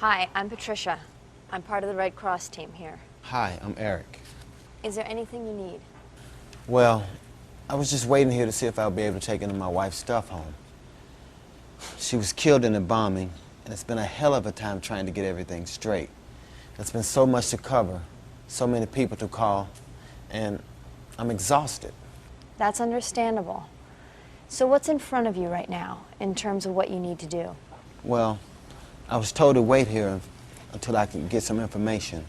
Hi, I'm Patricia. I'm part of the Red Cross team here. Hi, I'm Eric. Is there anything you need? Well, I was just waiting here to see if I'll be able to take any of my wife's stuff home. She was killed in a bombing, and it's been a hell of a time trying to get everything straight. There's been so much to cover, so many people to call, and I'm exhausted. That's understandable. So what's in front of you right now in terms of what you need to do? Well, I was told to wait here until I can get some information,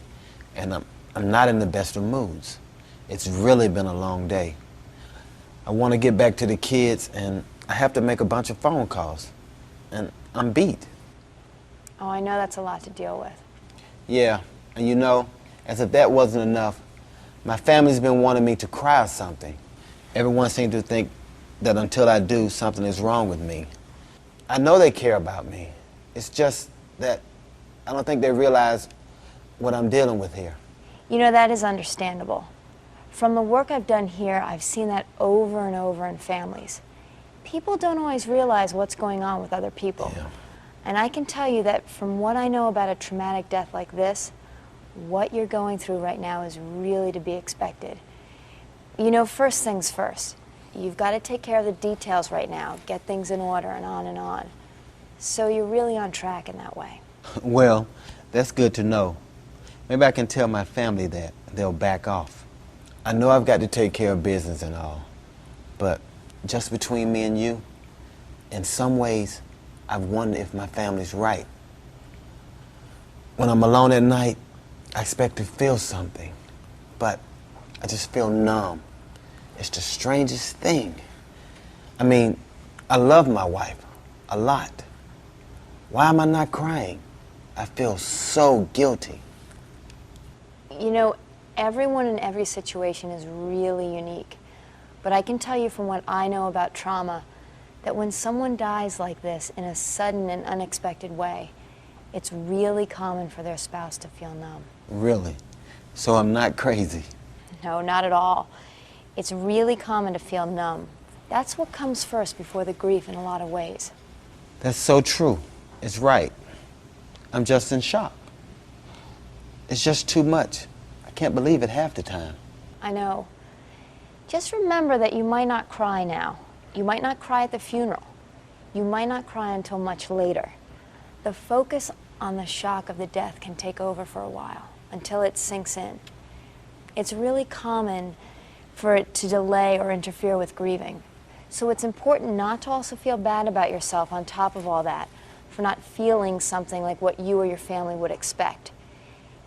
and I'm not in the best of moods. It's really been a long day. I want to get back to the kids, and I have to make a bunch of phone calls, and I'm beat. Oh, I know that's a lot to deal with. Yeah, and you know, as if that wasn't enough, my family's been wanting me to cry or something. Everyone seems to think that until I do, something is wrong with me. I know they care about me. It's just that I don't think they realize what I'm dealing with here. You know, that is understandable. From the work I've done here, I've seen that over and over in families. People don't always realize what's going on with other people. Yeah. And I can tell you that from what I know about a traumatic death like this, what you're going through right now is really to be expected. You know, first things first. You've got to take care of the details right now, get things in order, and on and on. So you're really on track in that way. Well, that's good to know. Maybe I can tell my family that. They'll back off. I know I've got to take care of business and all, but just between me and you, in some ways, I've wondered if my family's right. When I'm alone at night, I expect to feel something, but I just feel numb. It's the strangest thing. I mean, I love my wife a lot. Why am I not crying? I feel so guilty. You know, everyone in every situation is really unique. But I can tell you from what I know about trauma, that when someone dies like this in a sudden and unexpected way, it's really common for their spouse to feel numb. Really? So I'm not crazy? No, not at all. It's really common to feel numb. That's what comes first before the grief in a lot of ways. That's so true. It's right. I'm just in shock. It's just too much. I can't believe it half the time. I know. Just remember that you might not cry now. You might not cry at the funeral. You might not cry until much later. The focus on the shock of the death can take over for a while, until it sinks in. It's really common for it to delay or interfere with grieving. So it's important not to also feel bad about yourself on top of all that, for not feeling something like what you or your family would expect.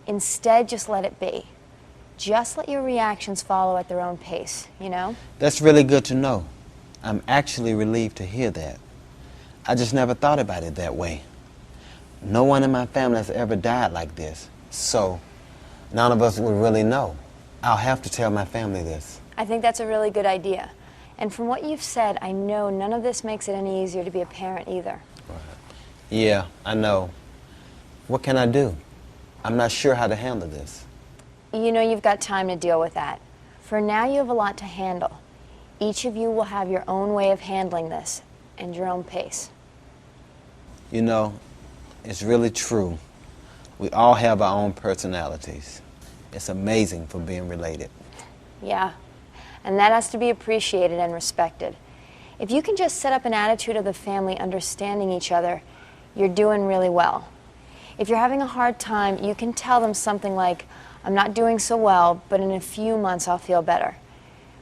Instead, just let it be. Just let your reactions follow at their own pace, you know? That's really good to know. I'm actually relieved to hear that. I just never thought about it that way. No one in my family has ever died like this, so none of us would really know. I'll have to tell my family this. I think that's a really good idea. And from what you've said, I know none of this makes it any easier to be a parent either. Yeah, I know. What can I do? I'm not sure how to handle this. You know, you've got time to deal with that. For now, you have a lot to handle. Each of you will have your own way of handling this and your own pace. You know, it's really true. We all have our own personalities. It's amazing for being related. Yeah, and that has to be appreciated and respected. If you can just set up an attitude of the family understanding each other, you're doing really well. If you're having a hard time, you can tell them something like, I'm not doing so well, but in a few months I'll feel better.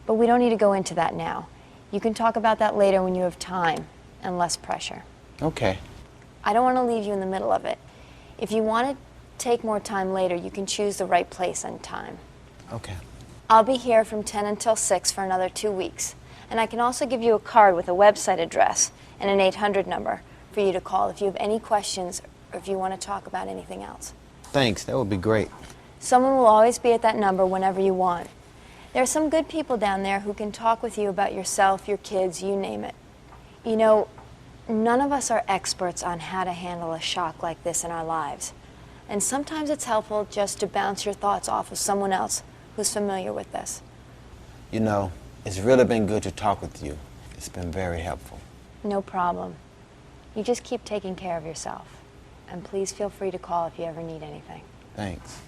But we don't need to go into that now. You can talk about that later when you have time and less pressure. Okay. I don't want to leave you in the middle of it. If you want to take more time later, you can choose the right place and time. Okay. I'll be here from 10 until 6 for another 2 weeks. And I can also give you a card with a website address and an 800 number for you to call if you have any questions or if you want to talk about anything else. Thanks, that would be great. Someone will always be at that number whenever you want. There are some good people down there who can talk with you about yourself, your kids, you name it. You know, none of us are experts on how to handle a shock like this in our lives. And sometimes it's helpful just to bounce your thoughts off of someone else who's familiar with this. You know, it's really been good to talk with you. It's been very helpful. No problem. You just keep taking care of yourself. And please feel free to call if you ever need anything. Thanks.